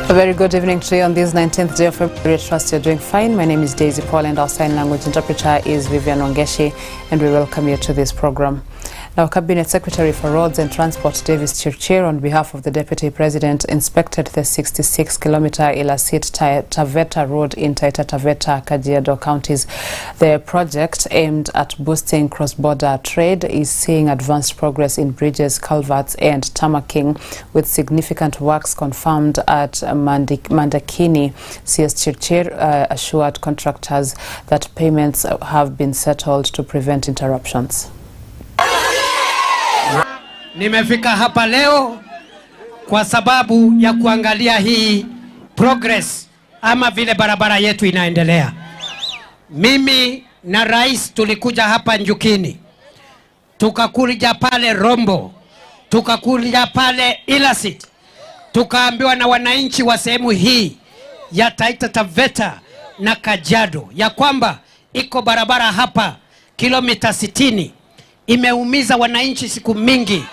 A very good evening to you on this 19th day of February. I trust you're doing fine. My name is Daisy Paul and our sign language interpreter is Vivian Wangeshi, and we welcome you to this program. Now, Cabinet Secretary for Roads and Transport Davis Chirchir, on behalf of the Deputy President, inspected the 66-kilometer Ilasit-Taveta Road in Taita Taveta, Kajiado counties. The project, aimed at boosting cross-border trade, is seeing advanced progress in bridges, culverts and tarmacking, with significant works confirmed at Mandakini. CS Chirchir assured contractors that payments have been settled to prevent interruptions. Nimefika hapa leo kwa sababu ya kuangalia hii progress ama vile barabara yetu inaendelea. Mimi na rais tulikuja hapa Njukini, tukakuja pale Rombo, tukakuja pale Ilasit, tukaambiwa na wananchi wa sehemu hii ya Taita Taveta na Kajiado ya kwamba iko barabara hapa kilomita 60 imeumiza wananchi siku mingi.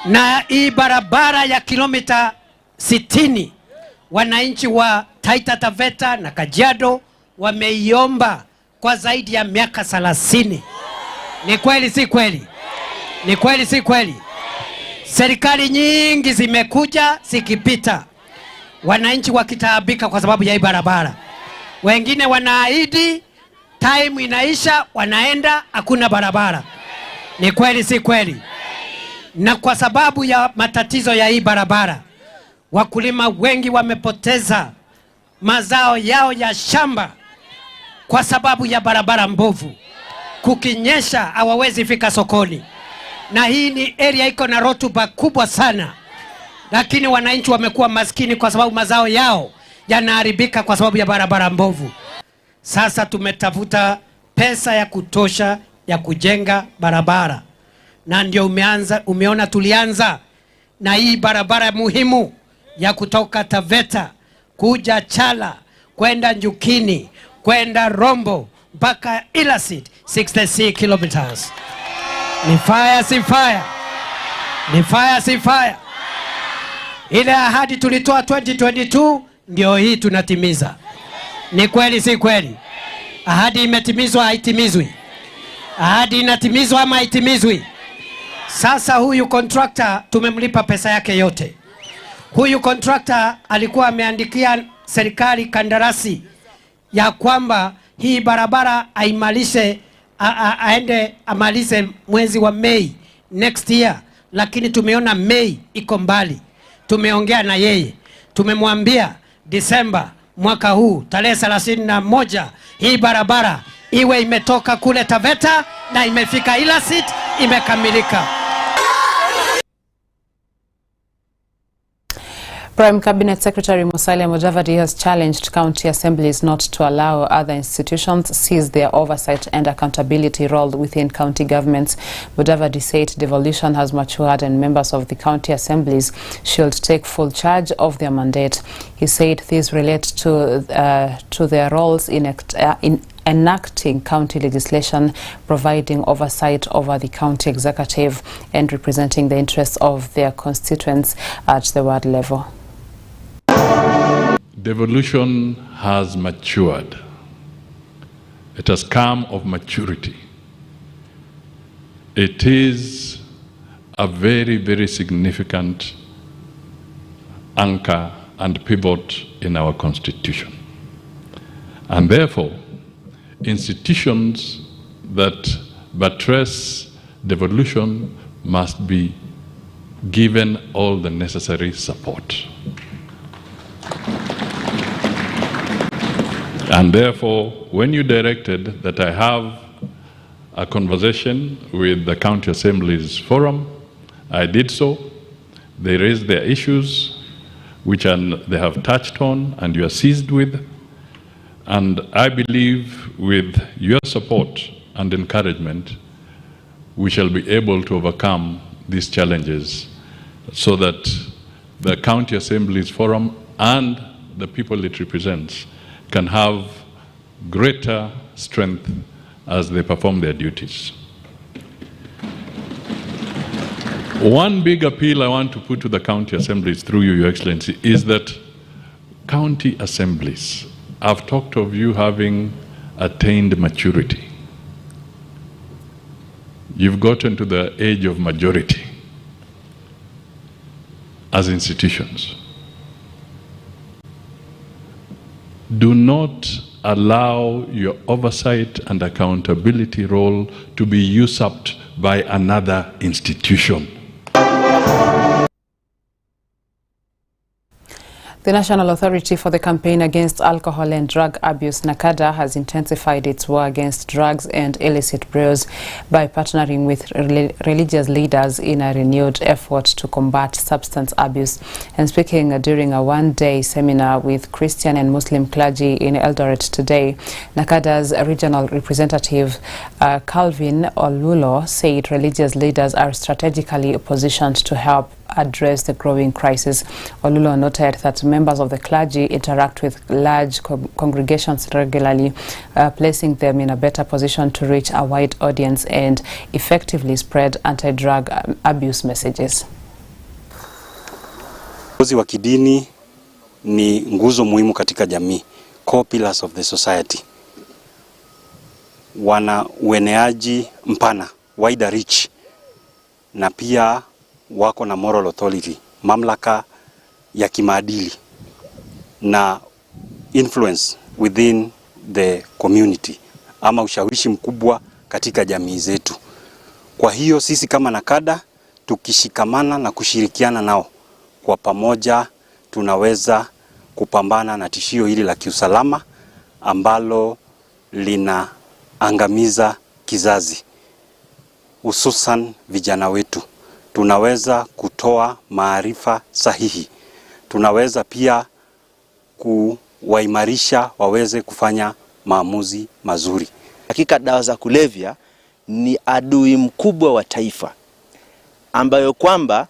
Na hii barabara ya kilomita 60 wananchi wa Taita Taveta na Kajiado wameiomba kwa zaidi ya miaka 30. Ni kweli si kweli? Ni kweli si kweli? Serikali nyingi zimekuja zikipita, wananchi wakitaabika kwa sababu ya hii barabara. Wengine wanaahidi, time inaisha, wanaenda, hakuna barabara. Ni kweli si kweli? Na kwa sababu ya matatizo ya hii barabara, wakulima wengi wamepoteza mazao yao ya shamba kwa sababu ya barabara mbovu. Kukinyesha hawawezi fika sokoni. Na hii ni area iko na rotuba kubwa sana. Lakini wananchi wamekuwa maskini kwa sababu mazao yao yanaharibika kwa sababu ya barabara mbovu. Sasa tumetafuta pesa ya kutosha ya kujenga barabara. Na ndio umeona tulianza na hii barabara muhimu ya kutoka Taveta kuja Chala, kwenda Njukini, kwenda Rombo mpaka Ilasit, 66 kilometers. Ni fire si fire? Ni fire si fire? Ile ahadi tulitoa 2022 ndio hii tunatimiza. Ni kweli si kweli? Ahadi imetimizwa haitimizwi? Ahadi inatimizwa ama haitimizwi? Sasa huyu contractor tumemlipa pesa yake yote. Huyu contractor alikuwa ameandikia serikali kandarasi ya kwamba hii barabara aende amalize mwezi wa Mei next year, lakini tumeona Mei iko mbali. Tumeongea na yeye, tumemwambia Disemba mwaka huu tarehe 31 hii barabara iwe imetoka kule Taveta na imefika Ilasit, imekamilika. Prime Cabinet Secretary Musalia Mudavadi has challenged county assemblies not to allow other institutions seize their oversight and accountability role within county governments. Mudavadi said devolution has matured and members of the county assemblies should take full charge of their mandate. He said these relate to their roles in enacting county legislation, providing oversight over the county executive, and representing the interests of their constituents at the ward level. Devolution has matured. It has come of maturity. It is a very, very significant anchor and pivot in our constitution. And therefore, institutions that buttress devolution must be given all the necessary support. And therefore, when you directed that I have a conversation with the County Assemblies Forum, I did so. They raised their issues, which they have touched on and you are seized with. And I believe with your support and encouragement, we shall be able to overcome these challenges so that the County Assemblies Forum and the people it represents can have greater strength as they perform their duties. One big appeal I want to put to the county assemblies through you, Your Excellency, is that county assemblies, I've talked of you having attained maturity. You've gotten to the age of majority as institutions. Do not allow your oversight and accountability role to be usurped by another institution. The National Authority for the Campaign Against Alcohol and Drug Abuse, NACADA, has intensified its war against drugs and illicit brews by partnering with religious leaders in a renewed effort to combat substance abuse. And speaking during a one-day seminar with Christian and Muslim clergy in Eldoret today, NACADA's regional representative Calvin Olulo said religious leaders are strategically positioned to help address the growing crisis. Olulo noted that members of the clergy interact with large congregations regularly, placing them in a better position to reach a wide audience and effectively spread anti-drug abuse messages. Viongozi wa kidini ni nguzo muhimu katika jamii, core pillars of the society. Wana ueneaji mpana, wider reach, na pia wako na moral authority, mamlaka ya kimaadili na influence within the community, ama ushawishi mkubwa katika jamii zetu. Kwa hiyo sisi kama NACADA tukishikamana na kushirikiana nao, kwa pamoja tunaweza kupambana na tishio hili la kiusalama ambalo linaangamiza kizazi, hususan vijana wetu. Tunaweza kutoa maarifa sahihi. Tunaweza pia kuwaimarisha waweze kufanya maamuzi mazuri. Hakika dawa za kulevya ni adui mkubwa wa taifa, ambayo kwamba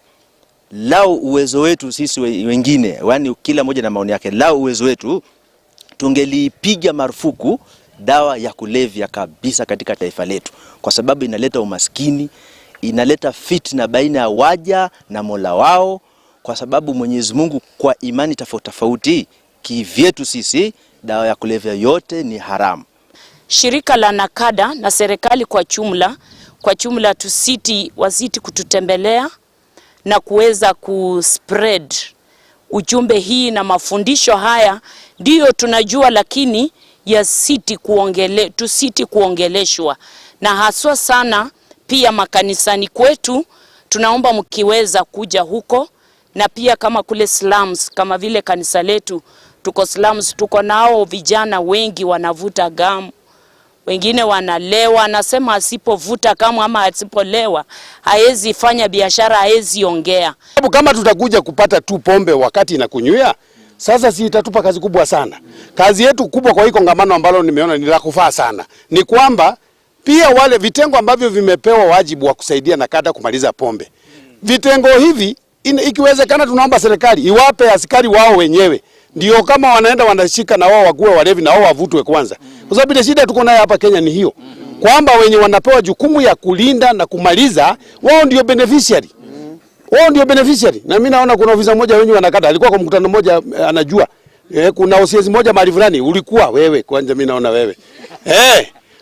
lao uwezo wetu sisi wengine, yani kila mmoja na maoni yake, lao uwezo wetu tungelipiga marufuku dawa ya kulevya kabisa katika taifa letu, kwa sababu inaleta umaskini, inaleta fitna baina ya waja na Mola wao, kwa sababu Mwenyezi Mungu kwa imani tofauti kivyetu sisi dawa ya kulevya yote ni haramu. Shirika la NACADA na serikali kwa jumla wasiti kututembelea na kuweza kuspread ujumbe hii na mafundisho haya, ndio tunajua, lakini tusiti kuongeleshwa, na haswa sana pia makanisani kwetu. Tunaomba mkiweza kuja huko, na pia kama kule slums, kama vile kanisa letu tuko slums, tuko nao vijana wengi wanavuta gamu, wengine wanalewa. Anasema asipovuta gamu ama asipolewa haezi fanya biashara, haezi ongea. Kama tutakuja kupata tu pombe wakati inakunywia, sasa si itatupa kazi kubwa sana. Kazi yetu kubwa kwa hii kongamano ambalo nimeona ni la kufaa sana ni kwamba pia wale vitengo ambavyo vimepewa wajibu wa kusaidia NACADA kumaliza pombe, vitengo hivi ikiwezekana tunaomba serikali iwape askari wao wenyewe, ndio kama wanaenda wanashika na wao wakuwe walevi na wao wavutwe kwanza. Kwa sababu ile shida tuko nayo hapa Kenya ni hiyo, kwamba wenye wanapewa jukumu ya kulinda na kumaliza wao ndio beneficiary. Wao ndio beneficiary. Na mimi naona kuna ofisa mmoja wenyewe NACADA alikuwa kwa mkutano mmoja, anajua kuna OCS mmoja mahali fulani, ulikuwa wewe kwanza, mimi naona wewe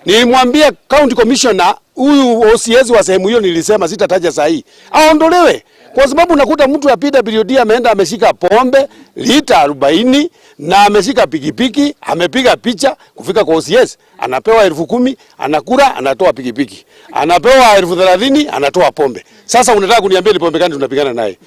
nilimwambia county commissioner huyu OCS wa sehemu hiyo, nilisema sitataja sahihi, aondolewe, kwa sababu nakuta mtu ya PWD ameenda ameshika pombe lita 40 na ameshika pikipiki, amepiga picha kufika kwa OCS, anapewa 10,000, anakula, anatoa pikipiki, anapewa 30,000, anatoa pombe. Sasa unataka kuniambia ni pombe gani tunapigana naye?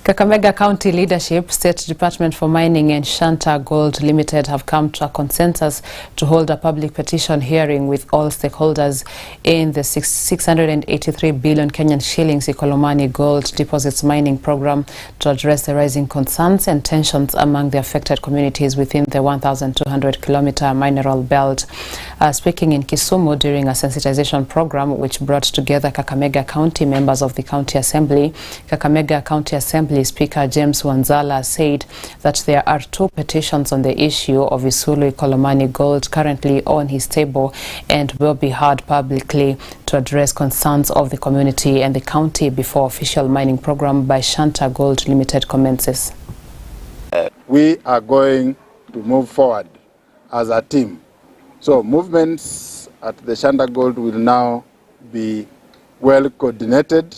Kakamega County leadership, State Department for Mining and Shanta Gold Limited have come to a consensus to hold a public petition hearing with all stakeholders in the 683 billion Kenyan shillings Ikolomani gold deposits mining program to address the rising concerns and tensions among the affected communities within the 1,200-kilometer mineral belt. Speaking in Kisumu during a sensitization program which brought together Kakamega County members of the County Assembly, Kakamega County Assembly Speaker James Wanzala said that there are 2 petitions on the issue of Isulu Ikolomani gold currently on his table and will be heard publicly to address concerns of the community and the county before official mining program by Shanta Gold Limited commences. We are going to move forward as a team. So movements at the Shanta Gold will now be well coordinated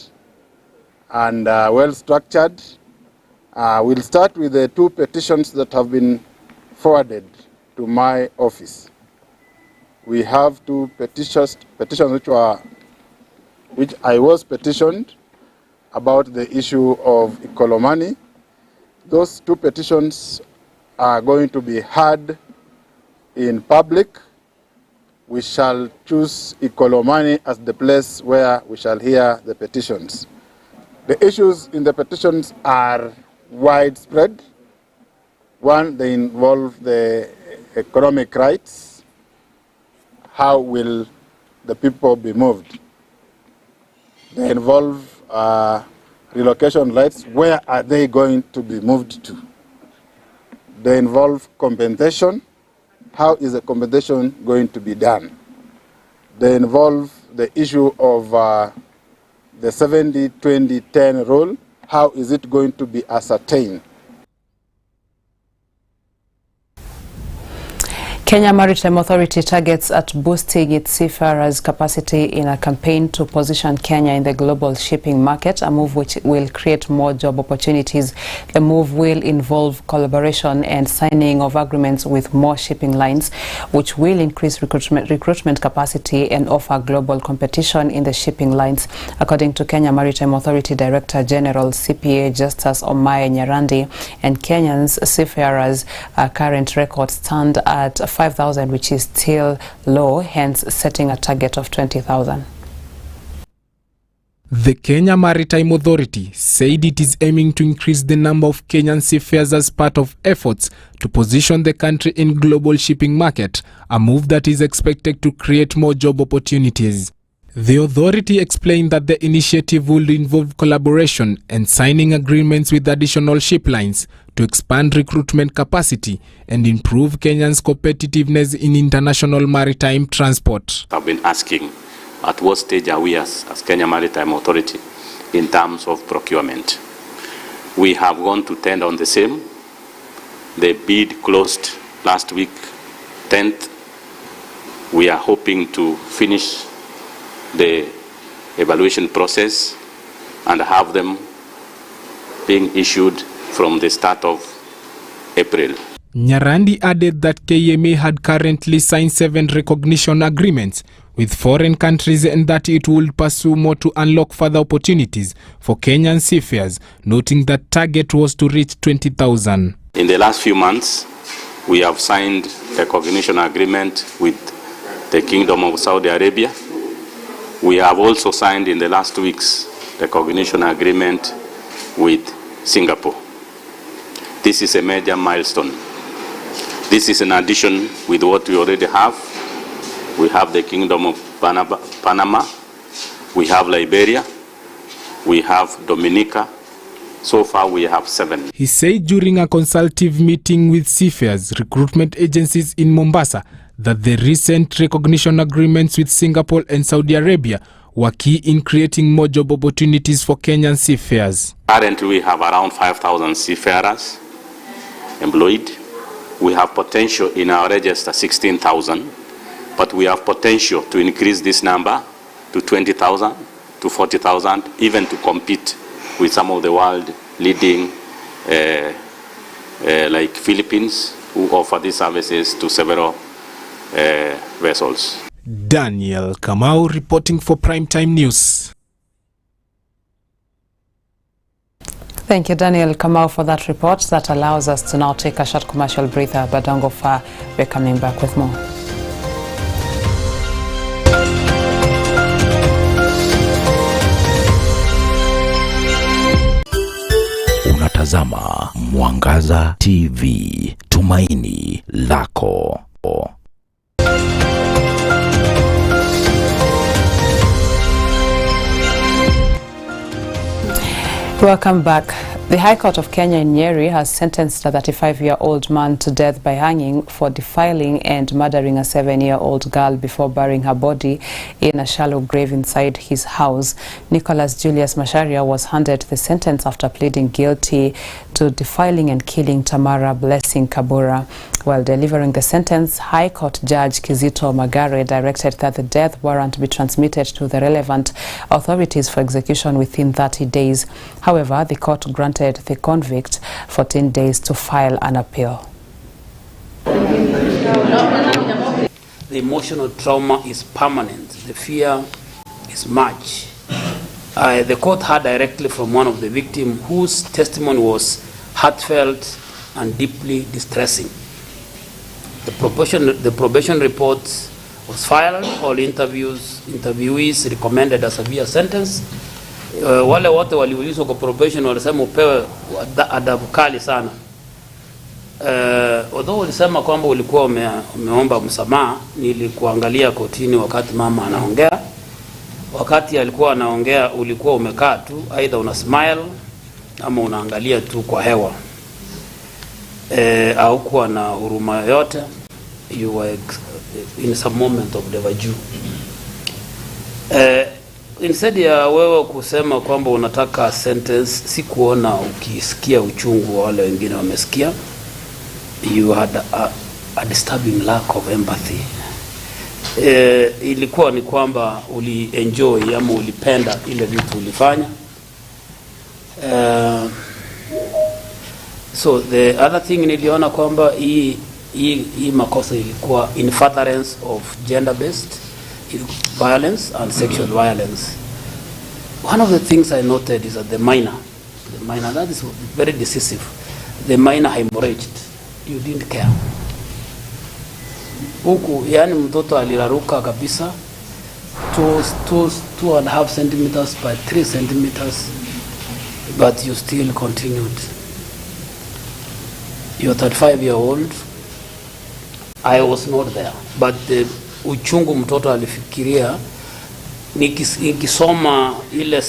and well structured. We'll start with the 2 petitions that have been forwarded to my office. We have 2 petitions which I was petitioned about the issue of Ikolomani. Those 2 petitions are going to be heard in public. We shall choose Ikolomani as the place where we shall hear the petitions. The issues in the petitions are widespread. One, they involve the economic rights. How will the people be moved? They involve relocation rights. Where are they going to be moved to? They involve compensation. How is the compensation going to be done? They involve the issue of the 70-20-10 rule. How is it going to be ascertained? Kenya Maritime Authority targets at boosting its seafarers' capacity in a campaign to position Kenya in the global shipping market, a move which will create more job opportunities. The move will involve collaboration and signing of agreements with more shipping lines, which will increase recruitment capacity and offer global competition in the shipping lines. According to Kenya Maritime Authority Director General CPA Justus Omae Nyarandi, and Kenyans seafarers' current records stand at 5,000, which is still low, hence setting a target of 20,000. The Kenya Maritime Authority said it is aiming to increase the number of Kenyan seafarers as part of efforts to position the country in global shipping market, a move that is expected to create more job opportunities. The authority explained that the initiative will involve collaboration and signing agreements with additional ship lines to expand recruitment capacity and improve Kenya's competitiveness in international maritime transport. I've been asking at what stage are we as Kenya Maritime Authority in terms of procurement. We have gone to tender on the same. The bid closed last week, 10th. We are hoping to finish the evaluation process and have them being issued from the start of April. Nyarandi added that KMA had currently signed 7 recognition agreements with foreign countries and that it will pursue more to unlock further opportunities for Kenyan seafarers, noting that target was to reach 20,000. In the last few months, we have signed a recognition agreement with the Kingdom of Saudi Arabia. We have also signed in the last 2 weeks the recognition agreement with Singapore. This is a major milestone. This is in addition with what we already have. We have the Kingdom of Panama, we have Liberia, we have Dominica. So far we have 7. He said during a consultative meeting with seafarers recruitment agencies in Mombasa that the recent recognition agreements with Singapore and Saudi Arabia were key in creating more job opportunities for Kenyan seafarers. Currently we have around 5,000 seafarers employed. We have potential in our register 16,000, but we have potential to increase this number to 20,000, to 40,000, even to compete with some of the world leading like Philippines, who offer these services to several vessels. Daniel Kamau reporting for Primetime News. Thank you, Daniel Kamau, for that report. That allows us to now take a short commercial breather, but don't go far. We're coming back with more. Unatazama Mwangaza TV, tumaini lako. Welcome back. The High Court of Kenya in Nyeri has sentenced a 35-year-old man to death by hanging for defiling and murdering a 7-year-old girl before burying her body in a shallow grave inside his house. Nicholas Julius Macharia was handed the sentence after pleading guilty to defiling and killing Tamara Blessing Kabura. While delivering the sentence, High Court Judge Kizito Magare directed that the death warrant be transmitted to the relevant authorities for execution within 30 days. However, the court granted the convict 14 days to file an appeal. The emotional trauma is permanent. The fear is much. The court heard directly from one of the victims whose testimony was heartfelt and deeply distressing. The probation report was filed. All interviewees recommended a severe sentence. Wale wote waliulizwa kwa probation walisema upewe adabu kali sana. Although walisema kwamba ulikuwa umeomba msamaha, nilikuangalia kotini wakati mama anaongea. Wakati alikuwa anaongea ulikuwa umekaa tu, either una smile ama unaangalia tu kwa hewa. Au kuwa na huruma yote. You were in some moment of deja. Instead ya wewe kusema kwamba unataka sentence, si kuona ukisikia uchungu wa wale wengine wamesikia. You had a disturbing lack of empathy. Ilikuwa ni kwamba enjoy ama ulipenda ile vitu ulifanya. So the other thing niliona kwamba hii makosa ilikuwa in furtherance of gender-based violence and sexual violence. One of the things I noted is that the minor, that is very decisive. The minor hemorrhaged. You didn't care. Huku, yani mtoto aliraruka kabisa 2.5 centimeters by 3 centimeters, but you still continued. You're 35-year-old. I was not there, but the uchungu mtoto alifikiria. Nikisoma ile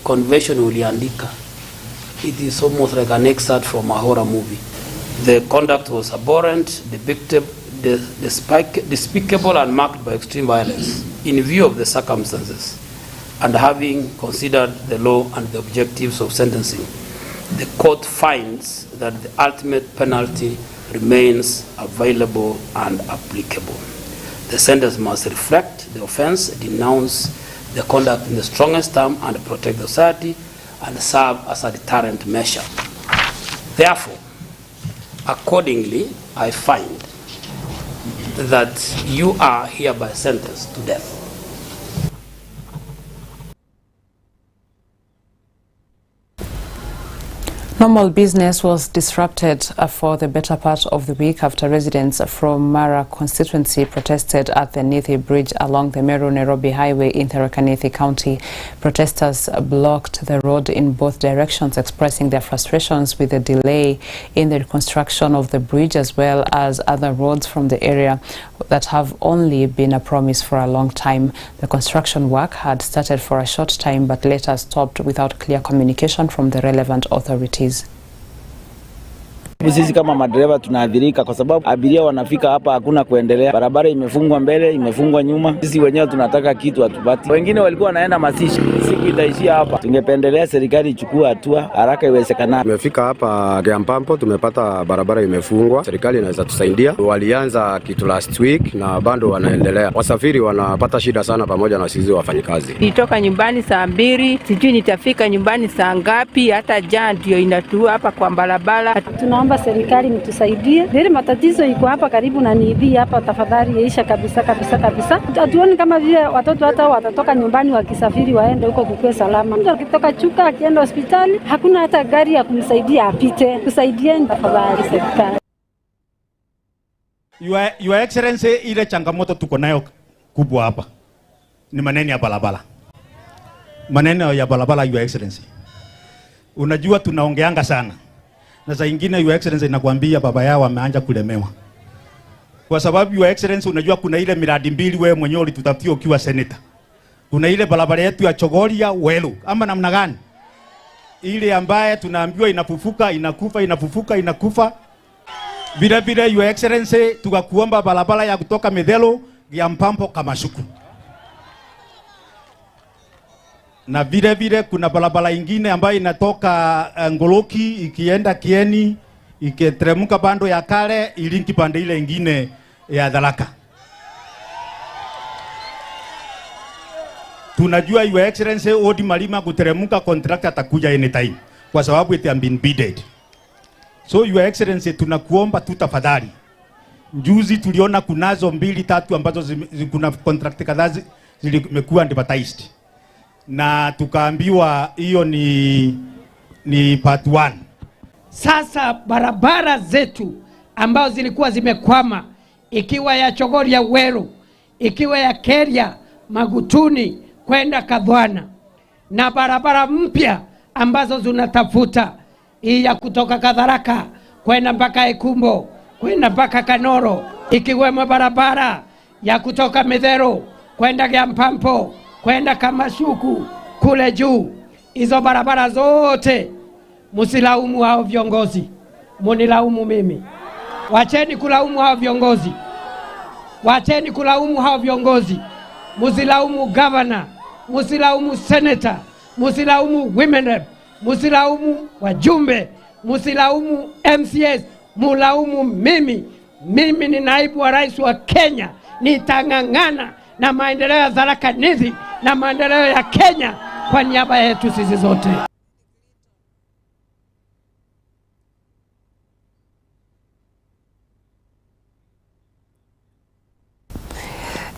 convention uliandika, it is almost like an excerpt from a horror movie. The conduct was abhorrent, despicable and marked by extreme violence in view of the circumstances, and having considered the law and the objectives of sentencing, the court finds that the ultimate penalty remains available and applicable. The sentence must reflect the offense, denounce the conduct in the strongest term, and protect the society and serve as a deterrent measure. Therefore, accordingly, I find that you are hereby sentenced to death. Normal business was disrupted for the better part of the week after residents from Mara constituency protested at the Nithi Bridge along the Meru-Nairobi Highway in Tharaka Nithi County. Protesters blocked the road in both directions, expressing their frustrations with the delay in the reconstruction of the bridge as well as other roads from the area that have only been a promise for a long time. The construction work had started for a short time but later stopped without clear communication from the relevant authorities. Sisi kama madereva tunaadhirika kwa sababu abiria wanafika hapa hakuna kuendelea. Barabara imefungwa mbele, imefungwa nyuma. Sisi wenyewe tunataka kitu hatupati. Wengine walikuwa wanaenda Masishi. Siku itaishia hapa. Tungependelea serikali ichukue hatua haraka iwezekanavyo. Tumefika hapa Giampampo, tumepata barabara imefungwa. Serikali inaweza tusaidia. Walianza kitu last week na bado wanaendelea. Wasafiri wanapata shida sana pamoja na sisi wafanyikazi. Nitoka nyumbani saa 2, sijui nitafika nyumbani saa ngapi, hata jana ndio inatua hapa kwa barabara. Tunaomba serikali mtusaidie. Ile matatizo iko hapa karibu na Nithi hapa, tafadhali yaisha kabisa. Hatuoni kama vile watoto hata watatoka nyumbani wakisafiri waende huko kukue salama. Mtu akitoka Chuka akienda hospitali hakuna hata gari ya kumsaidia apite. Tusaidieni tafadhali serikali. Your Excellency, ile changamoto tuko nayo kubwa hapa ni maneno ya barabara. Maneno ya barabara, Your Excellency. Unajua tunaongeanga sana. Na saa nyingine Your Excellency inakwambia baba yao ameanza kulemewa. Kwa sababu Your Excellency unajua kuna ile miradi mbili wewe mwenyewe ulitutafutia ukiwa senator. Kuna ile barabara yetu ya Chogoria Welu ama namna gani? ile ambaye tunaambiwa inafufuka, inakufa, inafufuka, inakufa. Vile vile Your Excellency, tukakuomba barabara ya kutoka Medelo ya Mpampo Kamashuku. Na vile vile kuna barabara ingine ambayo inatoka Ngoloki ikienda Kieni, ikiteremka bando ya Kale, ilinki pande ile ingine ya Tharaka. Tunajua Your Excellency Odi Malima kuteremka contractor atakuja anytime kwa sababu it has been bidded. So Your Excellency, tunakuomba tu tafadhali. Juzi tuliona kunazo 2-3 ambazo kuna contract kadhaa zimekuwa advertised. Na tukaambiwa hiyo ni part 1. Sasa barabara zetu ambazo zilikuwa zimekwama, ikiwa ya Chogoria Weru, ikiwa ya Keria Magutuni kwenda Kadhwana, na barabara mpya ambazo zinatafuta, hii ya kutoka Kadharaka kwenda mpaka Ekumbo, kwenda mpaka Kanoro, ikiwemo barabara ya kutoka Medero kwenda Gampampo, kwenda Kamashuku kule juu. Hizo barabara zote musilaumu hao viongozi, munilaumu mimi. Wacheni kulaumu hao viongozi. Wacheni kulaumu hao viongozi. Musilaumu governor, musilaumu senator, musilaumu women rep, musilaumu wajumbe, musilaumu MCS, mulaumu mimi. Mimi ni naibu wa rais wa Kenya, nitang'ang'ana na maendeleo ya Tharaka Nithi na maendeleo ya Kenya kwa niaba yetu sisi zote.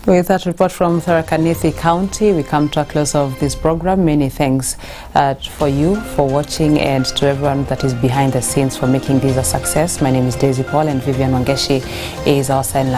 With that report from Tharaka Nithi County, we come to a close of this program. Many thanks for you for watching, and to everyone that is behind the scenes for making this a success. My name is Daisy Paul, and Vivian Wangeshi is our sign language